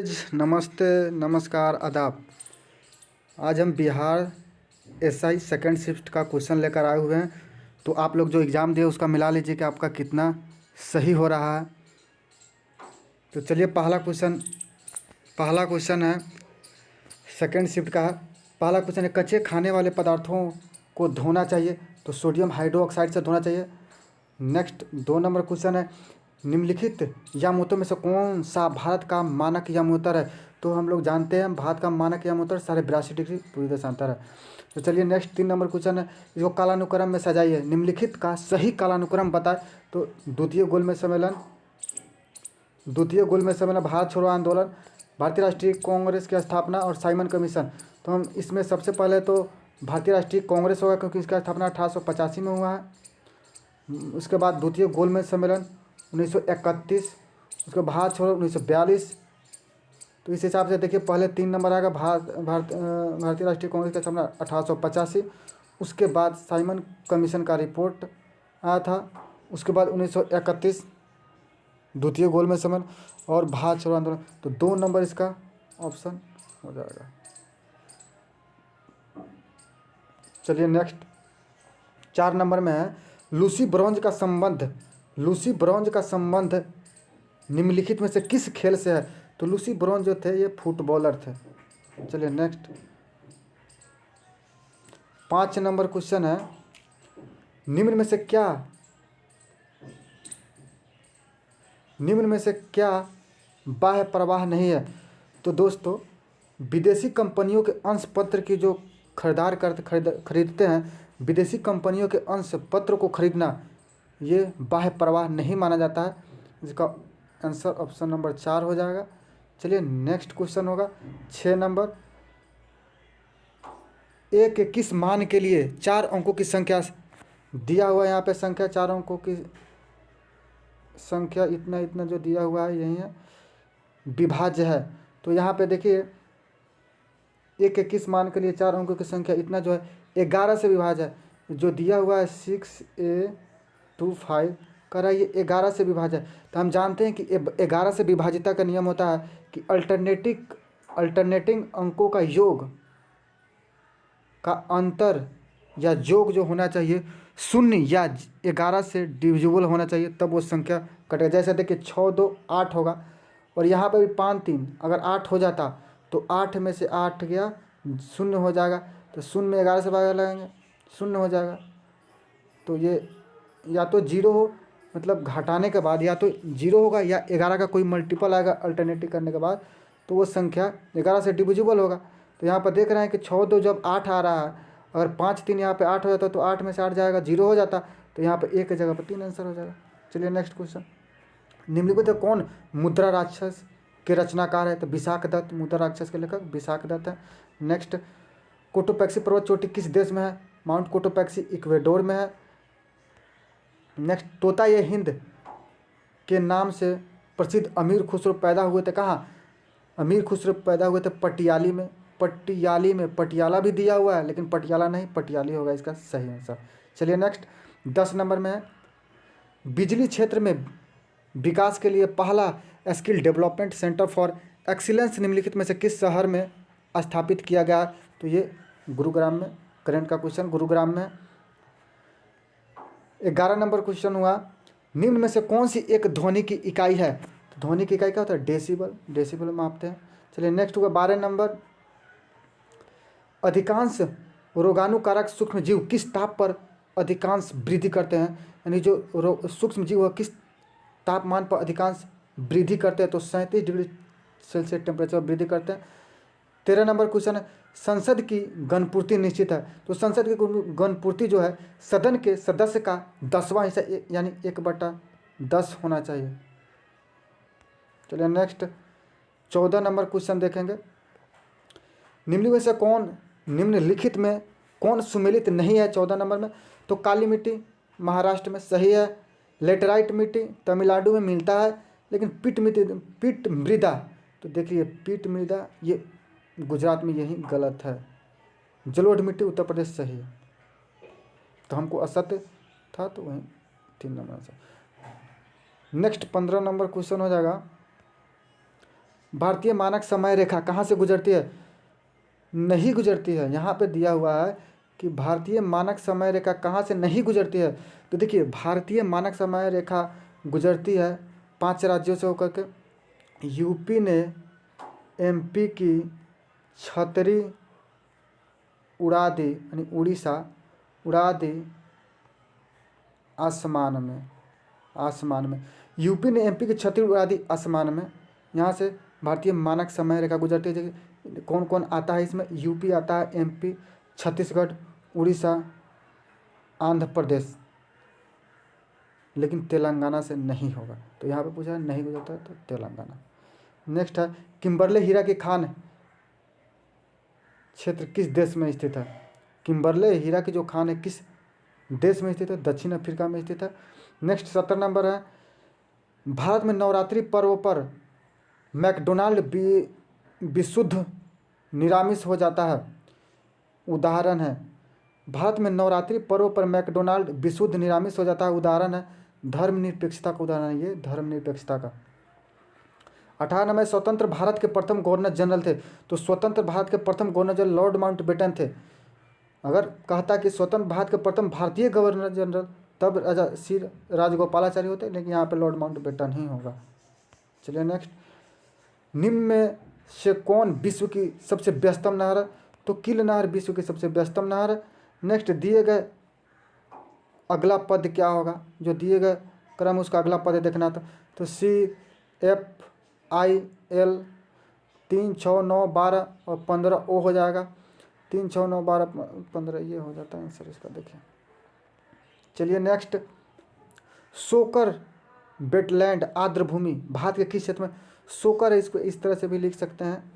नमस्ते, नमस्कार, आदाब। आज हम बिहार एसआई सेकंड शिफ्ट का क्वेश्चन लेकर आए हुए हैं। तो आप लोग जो एग्ज़ाम दिए उसका मिला लीजिए कि आपका कितना सही हो रहा है। तो चलिए पहला क्वेश्चन है सेकंड शिफ्ट का। पहला क्वेश्चन है, कच्चे खाने वाले पदार्थों को धोना चाहिए तो सोडियम हाइड्रोक्साइड से धोना चाहिए। नेक्स्ट 2 नंबर क्वेश्चन है, निम्नलिखित यामूत्रों में से कौन सा भारत का मानक यामूत्र है। तो हम लोग जानते हैं भारत का मानक यामूत्र 82.5 डिग्री पूरी दशांतर है। तो चलिए नेक्स्ट 3 नंबर क्वेश्चन है, इसको कालानुक्रम में सजाइए, निम्नलिखित का सही कालानुक्रम बताए। तो द्वितीय गोल में सम्मेलन, भारत छोड़ो आंदोलन, भारतीय राष्ट्रीय कांग्रेस की स्थापना और साइमन कमीशन। तो हम इसमें सबसे पहले तो भारतीय राष्ट्रीय कांग्रेस होगा क्योंकि इसका स्थापना 1885 में हुआ है। उसके बाद द्वितीय गोलमेज सम्मेलन 1931, उसके भारत छोड़ो 1942। तो इस हिसाब से देखिए पहले 3 नंबर आएगा भारतीय राष्ट्रीय कांग्रेस का स्थापना 1885। उसके बाद साइमन कमीशन का रिपोर्ट आया था। उसके बाद 1931 द्वितीय गोलमेज सम्मेलन और भारत छोड़ो आंदोलन। तो 2 नंबर इसका ऑप्शन हो जाएगा। चलिए नेक्स्ट 4 नंबर में है, लूसी ब्रॉन्ज का संबंध निम्नलिखित में से किस खेल से है। तो लूसी ब्रॉन्ज जो थे ये फुटबॉलर थे। चलिए नेक्स्ट 5 नंबर क्वेश्चन है, निम्न में से क्या बाह्य प्रवाह नहीं है। तो दोस्तों विदेशी कंपनियों के अंश पत्र की जो खरीदते हैं, विदेशी कंपनियों के अंश पत्र को खरीदना ये बाह्य प्रवाह नहीं माना जाता है। इसका आंसर ऑप्शन नंबर 4 हो जाएगा। चलिए नेक्स्ट क्वेश्चन होगा 6 नंबर, एक के किस मान के लिए 4 अंकों की संख्या दिया हुआ है। यहाँ पे संख्या 4 अंकों की संख्या इतना इतना जो दिया हुआ है यही है, विभाज्य है। तो यहाँ पे देखिए एक के किस मान के लिए 4 अंकों की संख्या इतना जो है 11 से विभाज्य है। जो दिया हुआ है 6a25 कर रहा है ये 11 से विभाज्य है। तो हम जानते हैं कि 11 से विभाज्यता का नियम होता है कि अल्टरनेटिंग अंकों का योग का अंतर या योग जो होना चाहिए 0 या 11 से डिविजिबल होना चाहिए, तब वो संख्या कटेगा। जैसे देखिए 6 2 8 होगा और यहाँ पर भी 5 3 अगर 8 हो जाता तो 8 में से 8 गया 0 हो जाएगा। तो 0 में 11 से भाग लगाएंगे 0 हो जाएगा। तो ये या तो 0 हो, मतलब घटाने के बाद या तो 0 होगा या 11 का कोई मल्टीपल आएगा अल्टरनेटिव करने के बाद, तो वो संख्या 11 से डिविजिबल होगा। तो यहाँ पर देख रहे हैं कि 6 2 जब 8 आ रहा है, अगर 5 3 यहाँ पे 8 हो जाता तो 8 में से 8 जाएगा 0 हो जाता। तो यहाँ पर 1 की जगह पर 3 आंसर हो जाएगा। चलिए नेक्स्ट क्वेश्चन, निम्नलिखित कौन मुद्रा राक्षस के रचनाकार है। तो विशाख दत्त मुद्रा राक्षस के लेखक विशाख दत्त है। नेक्स्ट, कोटोपैक्सी पर्वत चोटी किस देश में है। माउंट कोटोपैक्सी इक्वेडोर में है। नेक्स्ट, तोता ये हिंद के नाम से प्रसिद्ध अमीर खुसरो पैदा हुए थे कहाँ। अमीर खुसरो पैदा हुए थे पटियाली में। पटियाला भी दिया हुआ है लेकिन पटियाला नहीं, पटियाली होगा इसका सही आंसर। चलिए नेक्स्ट 10 नंबर में है, बिजली क्षेत्र में विकास के लिए पहला skill development centre for excellence निम्नलिखित में से किस शहर में स्थापित किया गया। तो ये गुरुग्राम में, करंट का क्वेश्चन गुरुग्राम में। 11 नंबर क्वेश्चन हुआ, निम्न में से कौन सी एक ध्वनि की इकाई है। तो ध्वनि की इकाई क्या होता है, डेसिबल मापते हैं। चलिए नेक्स्ट हुआ 12 नंबर, अधिकांश रोगाणुकारक सूक्ष्म जीव किस ताप पर अधिकांश वृद्धि करते हैं। यानी जो सूक्ष्म जीव है किस तापमान पर अधिकांश वृद्धि करते हैं। तो 37 डिग्री सेल्सियस टेम्परेचर वृद्धि करते हैं। 13 नंबर क्वेश्चन है, संसद की गणपूर्ति निश्चित है। तो संसद की गणपूर्ति जो है सदन के सदस्य का 10वां हिस्सा यानी 1/10 होना चाहिए। चलिए नेक्स्ट 14 नंबर क्वेश्चन देखेंगे, निम्नलिखित में कौन सुमेलित नहीं है 14 नंबर में। तो काली मिट्टी महाराष्ट्र में सही है। लेटराइट मिट्टी तमिलनाडु में मिलता है लेकिन पीट मृदा, तो देखिए पीट मृदा ये गुजरात में, यही गलत है। जलोढ़ मिट्टी उत्तर प्रदेश सही है। तो हमको असत्य था तो वहीं 3 नंबर से। नेक्स्ट 15 नंबर क्वेश्चन हो जाएगा, भारतीय मानक समय रेखा कहाँ से गुजरती है? नहीं गुजरती है। यहाँ पे दिया हुआ है कि भारतीय मानक समय रेखा कहाँ से नहीं गुजरती है। तो देखिए, भारतीय मानक समय रेखा गुजरती है 5 राज्यों से होकर के। यूपी ने एमपी की छतरी उड़ा दी, यानी उड़ीसा उड़ा दी आसमान में। आसमान में यूपी ने एमपी की छतरी उड़ा दी आसमान में। यहाँ से भारतीय मानक समय रेखा गुजरती है। कौन कौन आता है इसमें? यूपी आता है, एमपी, छत्तीसगढ़, उड़ीसा, आंध्र प्रदेश, लेकिन तेलंगाना से नहीं होगा। तो यहाँ पे पूछा है नहीं गुजरता है तो तेलंगाना। नेक्स्ट है किम्बरले हीरा की खान क्षेत्र किस देश में स्थित है? किम्बरले हीरा की जो खान है किस देश में स्थित है? दक्षिण अफ्रीका में स्थित है। नेक्स्ट 17 नंबर है, भारत में नवरात्रि पर्व पर मैकडोनाल्ड विशुद्ध निरामिष हो जाता है। उदाहरण है, भारत में नवरात्रि पर्व पर मैकडोनाल्ड विशुद्ध निरामिष हो जाता है। उदाहरण है, धर्मनिरपेक्षता का उदाहरण है ये, धर्मनिरपेक्षता का। 18 में स्वतंत्र भारत के प्रथम गवर्नर जनरल थे। तो स्वतंत्र भारत के प्रथम गवर्नर जनरल लॉर्ड माउंटबेटन थे। अगर कहता कि स्वतंत्र भारत के प्रथम भारतीय गवर्नर जनरल, तब राजा श्री राजगोपालाचारी होते, लेकिन यहाँ पे लॉर्ड माउंटबेटन ही होगा। चलिए नेक्स्ट, निम्न में से कौन विश्व की सबसे व्यस्तम नहर है? तो किल नहर विश्व की सबसे व्यस्तम नहर है। नेक्स्ट, दिए गए अगला पद क्या होगा? जो दिए गए क्रम उसका अगला पद देखना था। तो CFIL 3, 6, 9, 12 और 15 ओ हो जाएगा। 3, 6, 9, 12, 15 ये हो जाता है आंसर इसका। देखिए, चलिए नेक्स्ट, सोकर वेटलैंड आर्द्र भूमि भारत के किस क्षेत्र में? सोकर है, इसको इस तरह से भी लिख सकते हैं।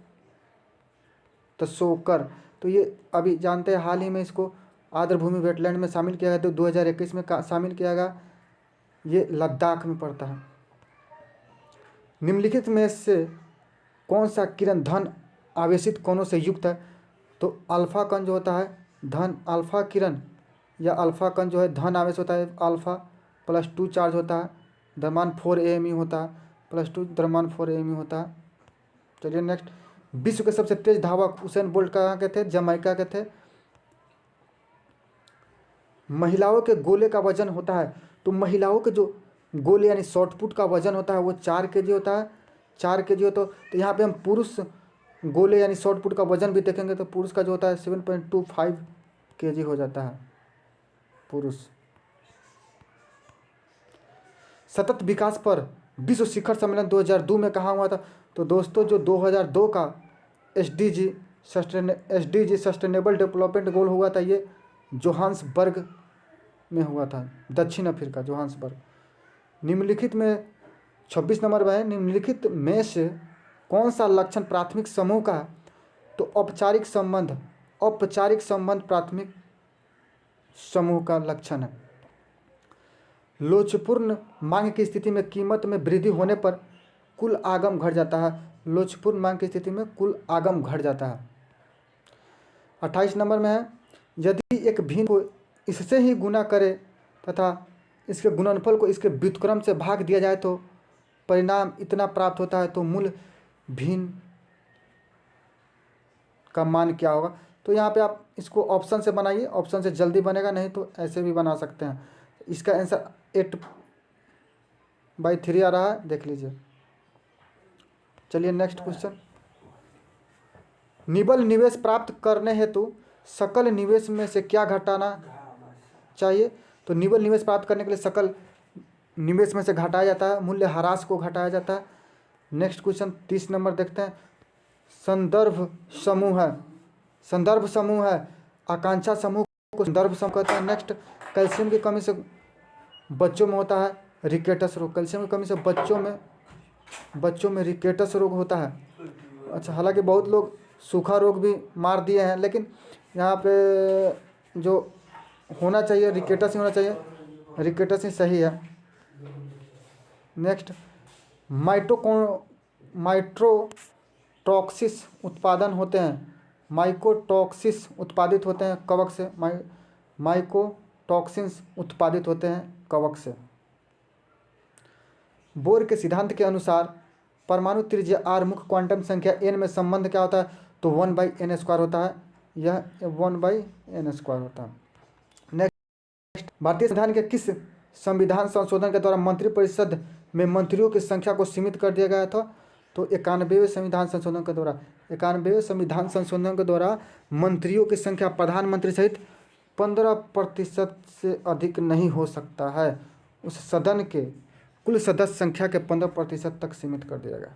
तो सोकर, तो ये अभी जानते हैं हाल ही में इसको आर्द्र भूमि वेटलैंड में शामिल किया गया। तो 2021 में शामिल किया गया। ये लद्दाख में पड़ता है। निम्नलिखित में से कौन सा किरण धन आवेशित कोणों से युक्त है? तो अल्फा कण जो होता है धन, अल्फा किरण या अल्फा कण जो है धन आवेश होता है। अल्फा +2 चार्ज होता है, द्रव्यमान 4 AME होता है, +2 द्रव्यमान 4 AME होता है। चलिए नेक्स्ट, विश्व के सबसे तेज धावक उसेन बोल्ट कहाँ के थे? जमैका के थे। महिलाओं के गोले का वजन होता है। तो महिलाओं के जो गोले यानी शॉर्टपुट का वजन होता है वो 4 kg होता है। 4 kg हो तो यहाँ पे हम पुरुष गोले यानी शॉर्टपुट का वजन भी देखेंगे। तो पुरुष का जो होता है 7.25 kg हो जाता है पुरुष। सतत विकास पर विश्व शिखर सम्मेलन 2002 में कहाँ हुआ था? तो दोस्तों, जो 2002 का SDG सस्टेनेबल डेवलपमेंट गोल हुआ था, ये जोहान्सबर्ग में हुआ था, दक्षिण अफ्रीका, जोहान्सबर्ग। निम्नलिखित में 26 नंबर में है, निम्नलिखित में से कौन सा लक्षण प्राथमिक समूह का? तो औपचारिक संबंध प्राथमिक समूह का लक्षण है। लोचपूर्ण मांग की स्थिति में कीमत में वृद्धि होने पर कुल आगम घट जाता है। लोचपूर्ण मांग की स्थिति में कुल आगम घट जाता है। 28 नंबर में है, यदि एक भिन्न को इससे ही गुना करे तथा इसके गुणनफल को इसके व्युत्क्रम से भाग दिया जाए तो परिणाम इतना प्राप्त होता है, तो मूल भिन्न का मान क्या होगा? तो यहाँ पे आप इसको ऑप्शन से बनाइए, ऑप्शन से जल्दी बनेगा, नहीं तो ऐसे भी बना सकते हैं। इसका आंसर 8/3 आ रहा है, देख लीजिए। चलिए नेक्स्ट क्वेश्चन, निबल निवेश प्राप्त करने हेतु सकल निवेश में से क्या घटाना चाहिए? तो निबल निवेश प्राप्त करने के लिए सकल निवेश में से घटाया जाता है, मूल्य ह्रास को घटाया जाता है। नेक्स्ट क्वेश्चन 30 नंबर देखते हैं, संदर्भ समूह है, आकांक्षा समूह को संदर्भ समूह कहते हैं। नेक्स्ट, कैल्शियम की कमी से बच्चों में होता है रिकेटस रोग। कैल्शियम की कमी से बच्चों में रिकेटस रोग होता है। अच्छा, हालांकि बहुत लोग सूखा रोग भी मार दिए हैं, लेकिन यहाँ पे जो होना चाहिए रिकेटस ही होना चाहिए, रिकेटस ही सही है। नेक्स्ट, माइकोटॉक्सिस उत्पादन होते हैं, माइकोटॉक्सिस उत्पादित होते हैं कवक से, माइकोटॉक्सिन्स उत्पादित होते हैं कवक से। बोर के सिद्धांत के अनुसार परमाणु त्रिज्या r, मुख्य क्वांटम संख्या n में संबंध क्या होता है? तो 1/n² होता है, यह 1/n² होता है। नेक्स्ट, भारतीय संविधान के किस संविधान संशोधन के द्वारा मंत्रिपरिषद में मंत्रियों की संख्या को सीमित कर दिया गया था? तो 91वें संविधान संशोधन के द्वारा। 91वें संविधान संशोधन के द्वारा मंत्रियों की संख्या प्रधानमंत्री सहित 15% से अधिक नहीं हो सकता है। उस सदन के कुल सदस्य संख्या के 15% तक सीमित कर दिया गया।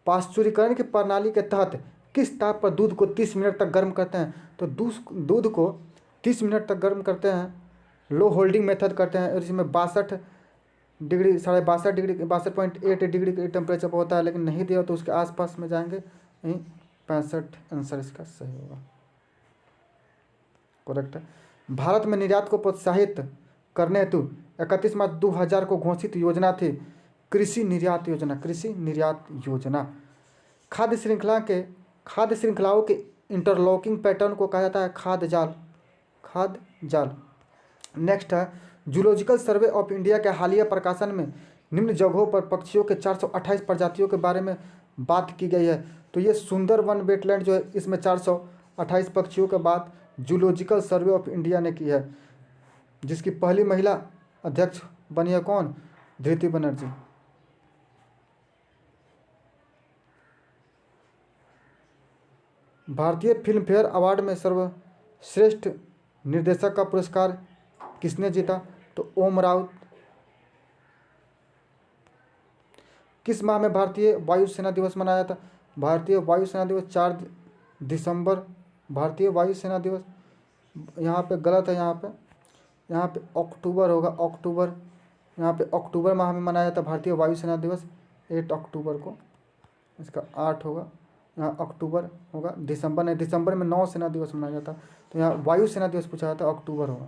पाश्चुरीकरण की प्रणाली के तहत किस ताप पर दूध को 30 मिनट तक गर्म करते हैं? तो दूध को 30 मिनट तक गर्म करते हैं, लो होल्डिंग मेथड करते हैं, और इसमें 62 डिग्री 62.5 डिग्री 62.8 डिग्री के टेम्परेचर पर होता है, लेकिन नहीं दिया तो उसके आसपास में जाएंगे, यहीं 65 आंसर इसका सही होगा, करेक्ट है। भारत में निर्यात को प्रोत्साहित करने हेतु 31 मार्च 2000 को घोषित योजना थी कृषि निर्यात योजना। कृषि निर्यात योजना खाद्य श्रृंखलाओं के इंटरलॉकिंग पैटर्न को कहा जाता है खाद्य जाल। नेक्स्ट है, जूलॉजिकल सर्वे ऑफ इंडिया के हालिया प्रकाशन में निम्न जगहों पर पक्षियों के 428 प्रजातियों के बारे में बात की गई है। तो ये सुंदरवन वेटलैंड जो है, इसमें 428 पक्षियों के बात जूलॉजिकल सर्वे ऑफ इंडिया ने की है, जिसकी पहली महिला अध्यक्ष बनी है कौन? धृति बनर्जी। भारतीय फिल्म फेयर अवार्ड में सर्वश्रेष्ठ निर्देशक का पुरस्कार किसने जीता? तो ओम राउत। किस माह में भारतीय वायुसेना दिवस मनाया था? भारतीय वायुसेना दिवस 4 दिसंबर। भारतीय वायुसेना दिवस यहाँ पे गलत है, यहाँ पे अक्टूबर होगा, अक्टूबर। यहाँ पे अक्टूबर माह में मनाया था भारतीय वायुसेना दिवस 8 अक्टूबर को, इसका 8 होगा, यहाँ अक्टूबर होगा, दिसंबर नहीं, दिसंबर में नौसेना दिवस मनाया जाता, तो यहाँ वायुसेना दिवस पूछा जाता, अक्टूबर होगा।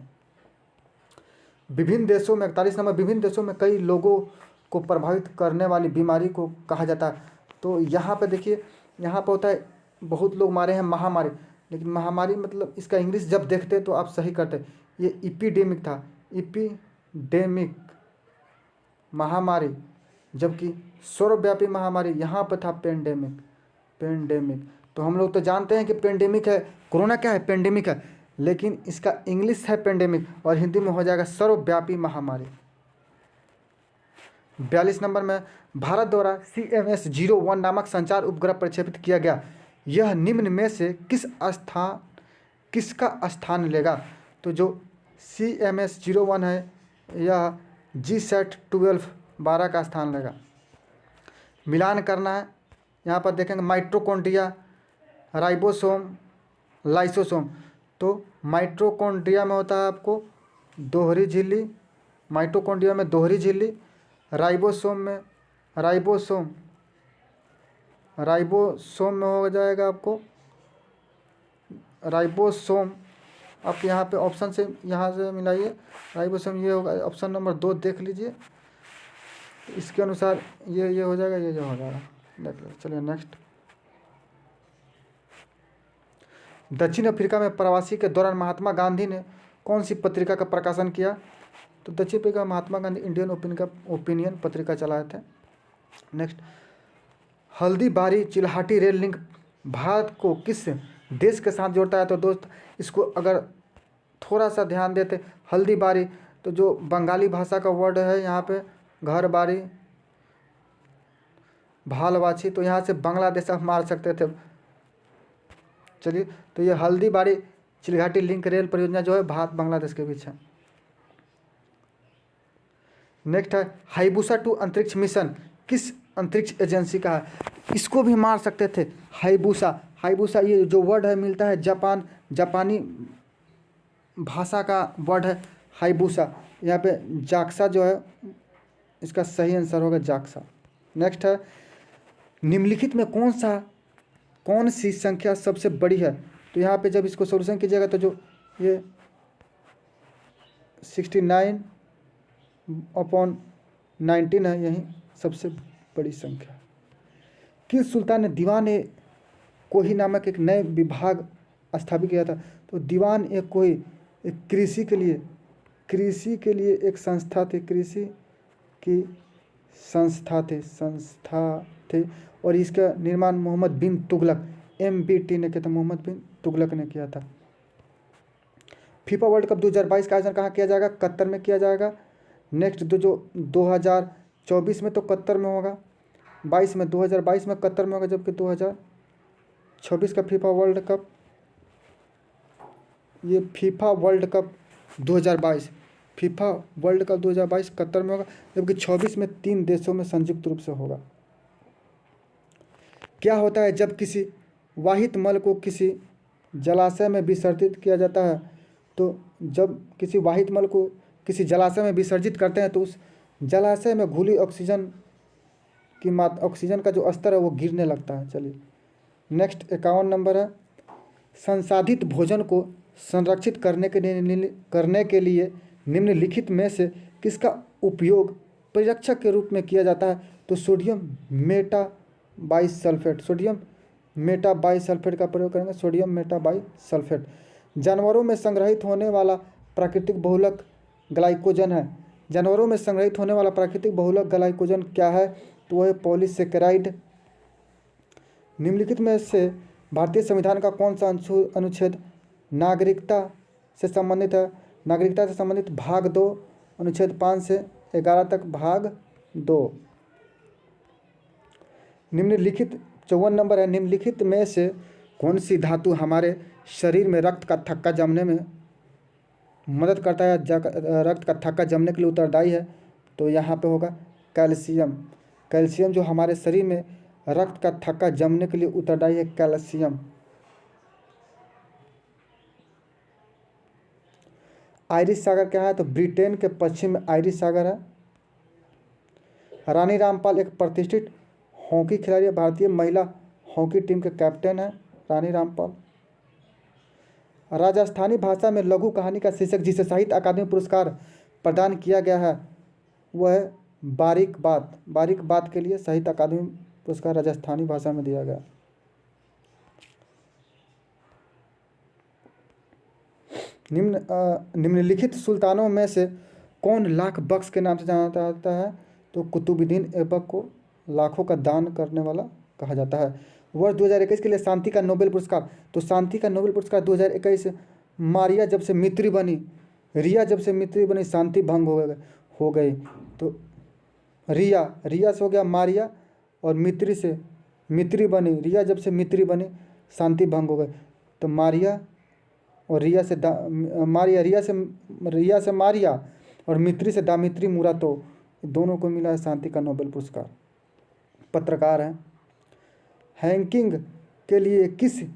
विभिन्न देशों में 41 नंबर, विभिन्न देशों में कई लोगों को प्रभावित करने वाली बीमारी को कहा जाता है। तो यहाँ पे देखिए, यहाँ पे होता है बहुत लोग मारे हैं महामारी, लेकिन महामारी मतलब इसका इंग्लिश जब देखते तो आप सही करते, ये इपीडेमिक था, इपीडेमिक महामारी, जबकि सर्वव्यापी महामारी यहाँ पर था पेंडेमिक। तो हम लोग तो जानते हैं कि पेंडेमिक है, कोरोना क्या है? पेंडेमिक है, लेकिन इसका इंग्लिश है पेंडेमिक और हिंदी में हो जाएगा सर्वव्यापी महामारी। 42 नंबर में, भारत द्वारा CMS-01 नामक संचार उपग्रह प्रक्षेपित किया गया, यह निम्न में से किसका स्थान लेगा? तो जो CMS-01 है यह GSAT-12 का स्थान लेगा। मिलान करना है, यहाँ पर देखेंगे माइटोकॉन्ड्रिया, राइबोसोम, लाइसोसोम। तो माइटोकॉन्ड्रिया में होता है आपको दोहरी झिल्ली, माइटोकॉन्ड्रिया में दोहरी झिल्ली, राइबोसोम में हो जाएगा आपको राइबोसोम। आप यहाँ पे ऑप्शन से यहाँ से मिलाइए, राइबोसोम ये होगा, ऑप्शन नंबर 2 देख लीजिए, इसके अनुसार ये हो जाएगा, ये हो जाएगा, देख लो। चलिए नेक्स्ट, दक्षिण अफ्रीका में प्रवासी के दौरान महात्मा गांधी ने कौन सी पत्रिका का प्रकाशन किया? तो दक्षिण Africa Mahatma Gandhi Indian Opinion पत्रिका चलाए थे। Next, Haldibari Chilahati rail link Bharat को किस देश के साथ जोड़ता है? तो दोस्त इसको अगर थोड़ा सा ध्यान देते, हल्दीबारी तो जो बंगाली भाषा का वर्ड है यहाँ पे, घर बारी, भालवाछी, तो यहाँ से बांग्लादेश आप मार सकते थे। चलिए, तो ये हल्दीबारी चिल्हाटी लिंक रेल परियोजना जो है भारत बांग्लादेश के बीच है। नेक्स्ट है, हाइबुसा 2 अंतरिक्ष मिशन किस अंतरिक्ष एजेंसी का है? इसको भी मार सकते थे, हाइबुसा ये जो वर्ड है मिलता है जापानी भाषा का वर्ड है हाइबुसा, यहाँ पे जाक्सा जो है इसका सही आंसर होगा जाक्सा। नेक्स्ट है, निम्नलिखित में कौन सी संख्या सबसे बड़ी है? तो यहाँ पे जब इसको सॉल्यूशन कीजिएगा तो जो ये 69/19 है, यही सबसे बड़ी संख्या। किस सुल्तान ने दीवान-ए-कोही नामक एक नए विभाग स्थापित किया था? तो दीवान-ए-कोही एक कृषि के लिए एक संस्था थी, कृषि की संस्था थे और इसका निर्माण मोहम्मद बिन तुगलक MBT ने किया था, मोहम्मद बिन तुगलक ने किया था। फीफा वर्ल्ड कप 2022 का आयोजन कहाँ किया जाएगा? कतर में किया जाएगा। नेक्स्ट जो 2024 में तो कतर में होगा, 2022 में कतर में होगा, जबकि 2026 का फीफा वर्ल्ड कप, ये FIFA world cup 2022, FIFA world cup 2022 Qatar में होगा, जबकि 26 में 3 देशों में संयुक्त रूप से होगा। क्या होता है जब किसी वाहित मल को किसी जलाशय में विसर्जित किया जाता है? तो जब किसी वाहित मल को किसी जलाशय में विसर्जित करते हैं तो उस जलाशय में घुली ऑक्सीजन का जो स्तर है वो गिरने लगता है। चलिए नेक्स्ट 51 नंबर है, संसाधित भोजन को संरक्षित करने के लिए निम्नलिखित में से किसका उपयोग परिरक्षक के रूप में किया जाता है? तो सोडियम मेटाबाइसल्फेट का प्रयोग करेंगे, सोडियम मेटाबाइसल्फेट। जानवरों में संग्रहित होने वाला प्राकृतिक बहुलक ग्लाइकोजन है। जानवरों में संग्रहित होने वाला प्राकृतिक बहुलक ग्लाइकोजन क्या है? तो वह है पॉलीसेकेराइड। निम्नलिखित में से भारतीय संविधान का कौन सा अनुच्छेद नागरिकता से संबंधित है? नागरिकता से संबंधित भाग 2, अनुच्छेद 5 से 11 तक भाग 2। निम्नलिखित 54 नंबर है, निम्नलिखित में से कौन सी धातु हमारे शरीर में रक्त का थक्का जमने में मदद करता है, रक्त का थक्का जमने के लिए उत्तरदायी है? तो यहाँ पे होगा कैल्शियम। कैल्शियम जो हमारे शरीर में रक्त का थक्का जमने के लिए उत्तरदायी है, कैल्शियम। आयरिश सागर क्या है? तो ब्रिटेन के पश्चिम में आयरिश सागर है। रानी रामपाल एक प्रतिष्ठित हॉकी खिलाड़ी है, भारतीय महिला हॉकी टीम के कैप्टन है रानी रामपाल। राजस्थानी भाषा में लघु कहानी का शीर्षक जिसे साहित्य अकादमी पुरस्कार प्रदान किया गया है वह है बारीक बात। बारीक बात के लिए साहित्य अकादमी पुरस्कार राजस्थानी भाषा में दिया गया। निम्नलिखित सुल्तानों में से कौन लाख बख्श के नाम से जाना जाता है? तो कुतुबुद्दीन ऐबक को लाखों का दान करने वाला कहा जाता है। वर्ष 2021 के लिए शांति का नोबेल पुरस्कार, तो शांति का नोबेल पुरस्कार 2021 मारिया जब से मित्री बनी, रिया जब से मित्री बनी शांति भंग हो गई। तो रिया से हो गया मारिया, और मित्री से मित्री बनी, रिया जब से मित्री बनी शांति भंग हो गई। तो मारिया और रिया से रिया से मारिया और मित्री से दामित्री मुरातो, दोनों को मिला है शांति का नोबेल पुरस्कार। पत्रकार हैं। हैकिंग के लिए किसी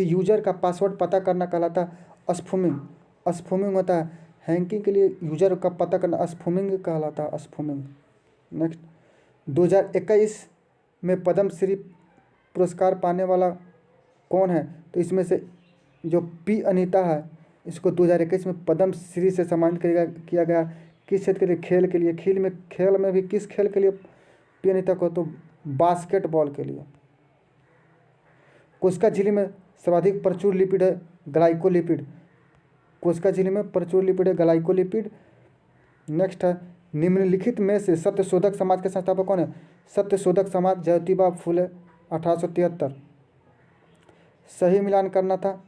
यूजर का पासवर्ड पता करना कहलाता है स्पूफिंग। स्पूफिंग होता है हैकिंग के लिए यूजर का पता करना, स्पूफिंग कहलाता है, स्पूफिंग। नेक्स्ट 2021 में पद्मश्री पुरस्कार पाने वाला कौन है? तो इसमें से जो पी अनीता है इसको 2021 में पद्मश्री से सम्मानित किया गया। किस क्षेत्र के लिए? खेल के लिए। खेल में भी किस खेल के लिए पी अनीता को? तो बास्केटबॉल के लिए। कोशिका झिल्ली में सर्वाधिक प्रचुर लिपिड है ग्लाइकोलिपिड। कोशिका झिल्ली में प्रचुर लिपिड है ग्लाइकोलिपिड। नेक्स्ट है, निम्नलिखित में से सत्यशोधक समाज के संस्थापक कौन है? सत्यशोधक समाज ज्योतिबा फुले 1873। सही मिलान करना था।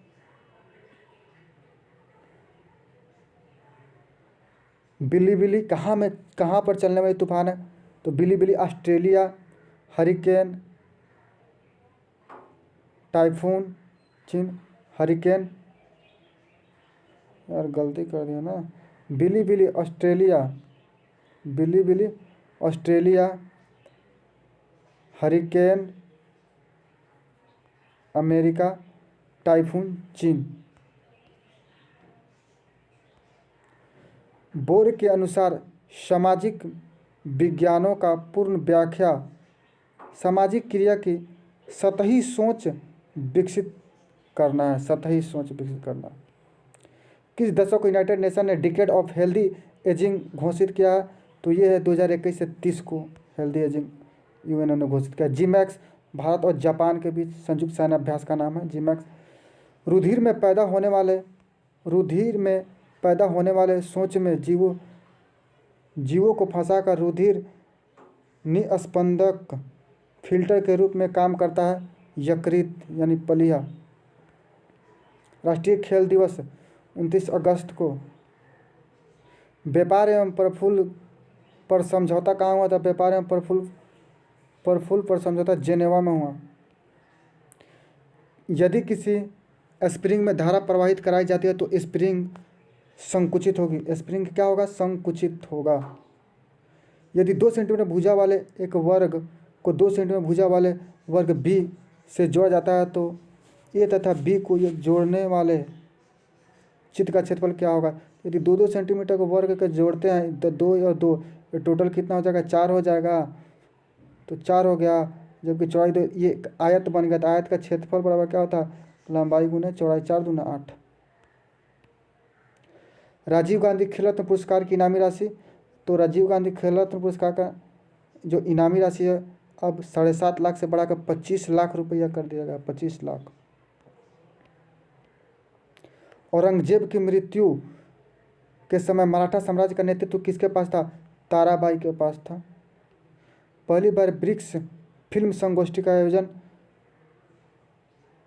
बिलीबिली कहाँ पर चलने वाली तूफान है? तो बिलीबिली ऑस्ट्रेलिया। हरिकेन, टाइफून चीन, हरिकेन, यार गलती कर दिया ना। बिलीबिली ऑस्ट्रेलिया, हरिकेन अमेरिका, टाइफून चीन। बोर के अनुसार सामाजिक विज्ञानों का पूर्ण व्याख्या सामाजिक क्रिया की सतही सोच विकसित करना है। सतही सोच विकसित करना। किस दशक को यूनाइटेड नेशन ने डिकेड ऑफ हेल्दी एजिंग घोषित किया है? तो ये है 2021 से 30 को हेल्दी एजिंग यूएनओ ने घोषित किया। जीमैक्स भारत और जापान के बीच संयुक्त सैन्य अभ्यास का नाम है जीमैक्स। रुधिर में पैदा होने वाले सोच में जीवों जीवों को फंसाकर रुधिर निस्पंदक फिल्टर के रूप में काम करता है यकृत यानी पलिया। राष्ट्रीय खेल दिवस 29 अगस्त को। व्यापार एवं प्रफुल्ल पर समझौता कहाँ हुआ था? व्यापार एवं प्रफुल्ल पर समझौता जेनेवा में हुआ। यदि किसी स्प्रिंग में धारा प्रवाहित कराई जाती है तो स्प्रिंग संकुचित होगी। स्प्रिंग क्या होगा? संकुचित होगा। यदि 2 सेंटीमीटर भुजा वाले एक वर्ग को 2 सेंटीमीटर भुजा वाले वर्ग बी से जोड़ा जाता है तो ए तथा बी को ये जोड़ने वाले चित्र का क्षेत्रफल क्या होगा? यदि 2-2 सेंटीमीटर को वर्ग के जोड़ते हैं तो 2 और 2 टोटल कितना हो जाएगा? 4 हो जाएगा। तो 4 हो गया, जबकि चौड़ाई 2, ये एक आयत बन गया। तो आयत का क्षेत्रफल बराबर क्या होता है? लंबाई गुने चौड़ाई, 4 दूना 8। राजीव गांधी खेल रत्न पुरस्कार की इनामी राशि। तो राजीव गांधी खेल रत्न पुरस्कार का जो इनामी राशि है अब 7.5 लाख से बढ़ाकर 25 लाख रुपया कर दिया गया। 25 लाख। औरंगजेब की मृत्यु के समय मराठा साम्राज्य का नेतृत्व किसके पास था? ताराबाई के पास था। पहली बार ब्रिक्स फिल्म संगोष्ठी का आयोजन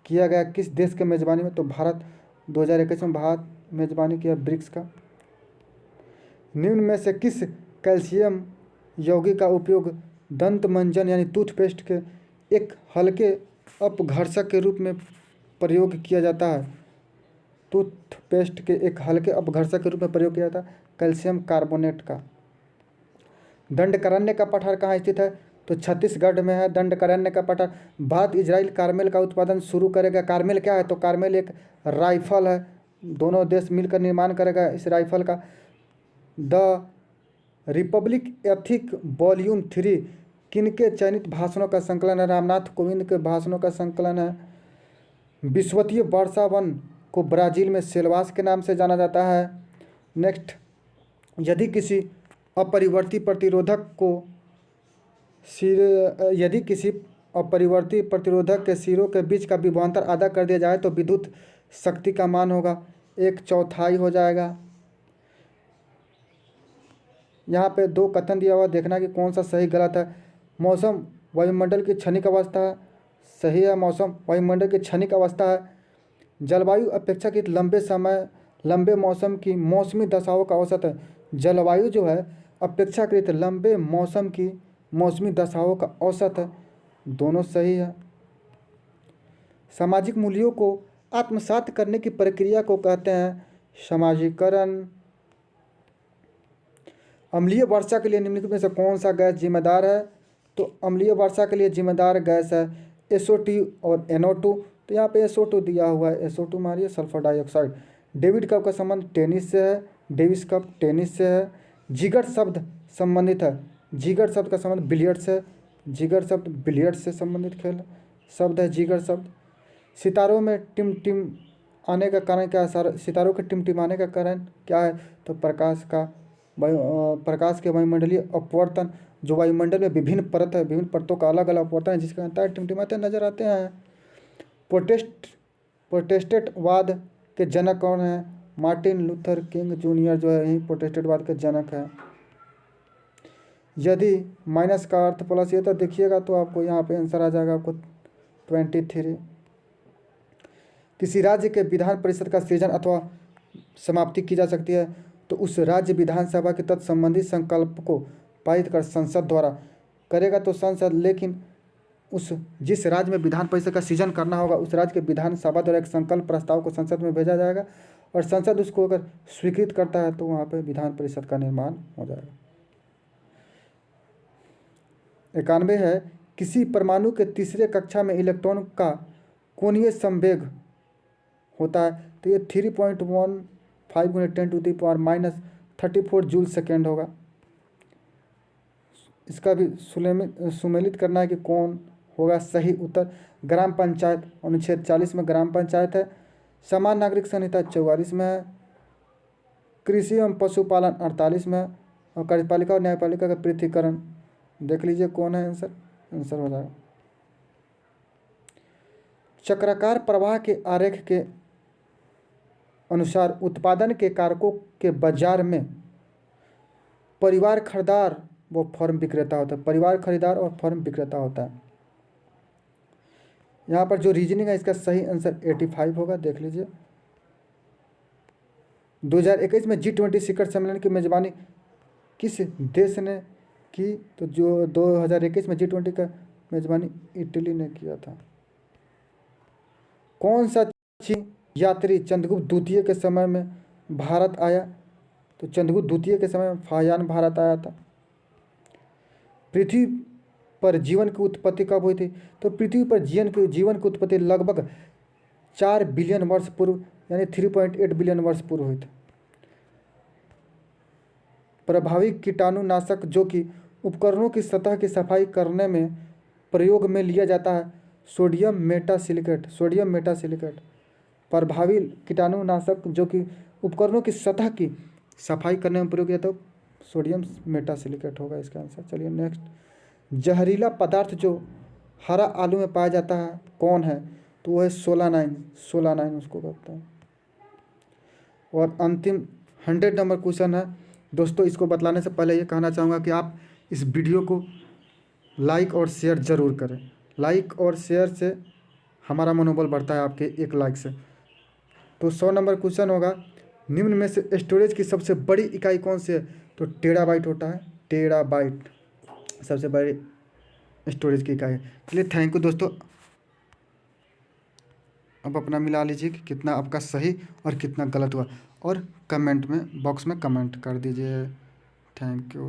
किया गया किस देश के मेजबानी में? तो भारत। 2021 में भारत मेजबानी किया ब्रिक्स का। निम्न में से किस कैल्शियम यौगिक का उपयोग दंत मंजन यानी टूथपेस्ट के एक हल्के अपघर्षक के रूप में प्रयोग किया जाता है? टूथपेस्ट के एक हल्के अपघर्षक के रूप में प्रयोग किया जाता है कैल्शियम कार्बोनेट का। दंडकारण्य का पठार कहाँ स्थित है? तो छत्तीसगढ़ में है दंडकारण्य का पठार। भारत इजराइल कार्मेल का उत्पादन शुरू करेगा। कार्मेल क्या है? तो कार्मेल एक राइफल है, दोनों देश मिलकर निर्माण करेगा इस राइफल का। द रिपब्लिक एथिक वॉल्यूम 3 किनके चयनित भाषणों का संकलन है? रामनाथ कोविंद के भाषणों का संकलन है। विश्ववीय वर्षा वन को ब्राज़ील में सेल्वास के नाम से जाना जाता है। नेक्स्ट, यदि किसी अपरिवर्ती प्रतिरोधक के सिरों के बीच का विभवांतर आधा कर दिया जाए तो विद्युत शक्ति का मान होगा 1/4 हो जाएगा। यहाँ पे 2 कथन दिया हुआ, देखना कि कौन सा सही गलत है। मौसम वायुमंडल की क्षणिक अवस्था सही है। मौसम वायुमंडल की क्षणिक अवस्था है। जलवायु अपेक्षाकृत लंबे मौसम की मौसमी दशाओं का औसत है। जलवायु जो है अपेक्षाकृत लंबे मौसम की मौसमी दशाओं का औसत है। दोनों सही है। सामाजिक मूल्यों को आत्मसात करने की प्रक्रिया को कहते हैं समाजीकरण। अम्लीय वर्षा के लिए निम्नलिखित में से कौन सा गैस जिम्मेदार है? तो अम्लीय वर्षा के लिए जिम्मेदार गैस है SO2 और NO2। तो यहाँ पे SO2 दिया हुआ है, SO2 मारिए, सल्फर डाइऑक्साइड। डेविड कप का संबंध टेनिस से है। डेविस कप टेनिस से है। जिगर शब्द संबंधित है। जिगर शब्द का संबंध बिलियर्ड से। जिगर शब्द बिलियर्ड से संबंधित खेल शब्द है जिगर शब्द। सितारों में टिमटिम आने का कारण क्या है? सितारों के टिमटिमाने का कारण क्या है? तो प्रकाश के वायुमंडलीय अपवर्तन। जो वायुमंडल में विभिन्न परत है, विभिन्न परतों का अलग अलग अपवर्तन है जिसके कारण टिमटिमाते नजर आते हैं। प्रोटेस्टेंटवाद के जनक कौन है? मार्टिन लूथर किंग जूनियर जो है यही प्रोटेस्टेंटवाद के जनक है। यदि माइनस का अर्थ प्लस ये तो देखिएगा तो आपको यहाँ पे आंसर आ जाएगा आपको 23। किसी राज्य के विधान परिषद का सृजन अथवा समाप्ति की जा सकती है तो उस राज्य विधानसभा के तत्संबंधी संकल्प को पारित कर संसद द्वारा करेगा तो संसद, लेकिन जिस राज्य में विधान परिषद का सृजन करना होगा उस राज्य के विधानसभा द्वारा एक संकल्प प्रस्ताव को संसद में भेजा जाएगा और संसद उसको अगर स्वीकृत करता है तो वहाँ पे विधान परिषद का निर्माण हो जाएगा। 91 है, किसी परमाणु के तीसरे कक्षा में इलेक्ट्रॉन का कोणीय संवेग होता है तो ये 3.15 × 10⁻³ जूल सेकेंड होगा। इसका भी सुमेलित करना है कि कौन होगा सही उत्तर। ग्राम पंचायत अनुच्छेद 40 में ग्राम पंचायत है। समान नागरिक संहिता 44 में है। कृषि एवं पशुपालन 48 में है। और कार्यपालिका और न्यायपालिका का पृथकीकरण देख लीजिए कौन है आंसर हो जाएगा। चक्राकार प्रवाह के आरेख के अनुसार उत्पादन के कारकों के बाजार में परिवार खरीदार वो फर्म विक्रेता होता है, परिवार खरीदार और फर्म विक्रेता होता है। यहाँ पर जो रीजनिंग है इसका सही आंसर 85 होगा, देख लीजिए। 2021 में G20 शिखर सम्मेलन की मेजबानी किस देश ने की? तो जो 2021 में G20 का मेजबानी इटली ने किया था। कौन सा चीन यात्री चंद्रगुप्त द्वितीय के समय में भारत आया? तो चंद्रगुप्त द्वितीय के समय में फाहियान भारत आया था। पृथ्वी पर जीवन की उत्पत्ति कब हुई थी? तो पृथ्वी पर जीवन की उत्पत्ति लगभग 4 बिलियन वर्ष पूर्व यानी 3.8 बिलियन वर्ष पूर्व हुई थी। प्रभावी कीटाणुनाशक जो कि उपकरणों की सतह की सफाई करने में प्रयोग में लिया जाता है, सोडियम मेटासिलिकेट। सोडियम मेटासिलिकेट प्रभावी कीटाणुनाशक जो कि उपकरणों की सतह की सफाई करने में प्रयोग किया तो सोडियम मेटासिलिकेट होगा इसका आंसर। चलिए नेक्स्ट, जहरीला पदार्थ जो हरा आलू में पाया जाता है कौन है? तो वो है सोलानाइन। सोलानाइन उसको कहते हैं। और अंतिम 100 नंबर क्वेश्चन है दोस्तों। इसको बतलाने से पहले ये कहना चाहूँगा कि आप इस वीडियो को लाइक और शेयर ज़रूर करें। लाइक और शेयर से हमारा मनोबल बढ़ता है आपके एक लाइक से। तो 100 नंबर क्वेश्चन होगा, निम्न में से स्टोरेज की सबसे बड़ी इकाई कौन सी है? तो टेराबाइट होता है। टेराबाइट सबसे बड़ी स्टोरेज की इकाई है। चलिए थैंक यू दोस्तों। अब अपना मिला लीजिए कि कितना आपका सही और कितना गलत हुआ, और कमेंट में बॉक्स में कमेंट कर दीजिए। Thank you.